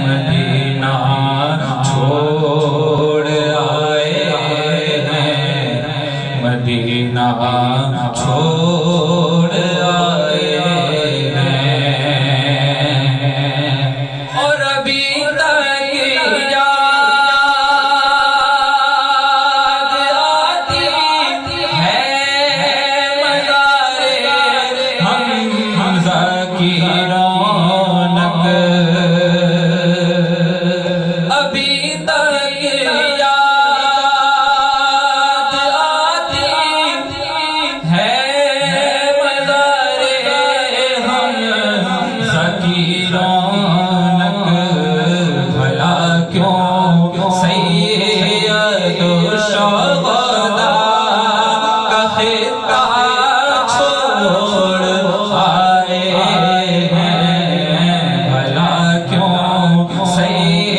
مدینہ چھوڑ آئے ہیں، مدینہ چھوڑ آئے ہیں، اور ابھی تک یاد آتی ہے مزار حمزہ کی رونق، ابھی تک یاد آتی ہے مزار حمزہ کی رونق، بھلا کیوں سید و شہداء کا خطہ چھوڑ آئے ہیں، بھلا کیوں سید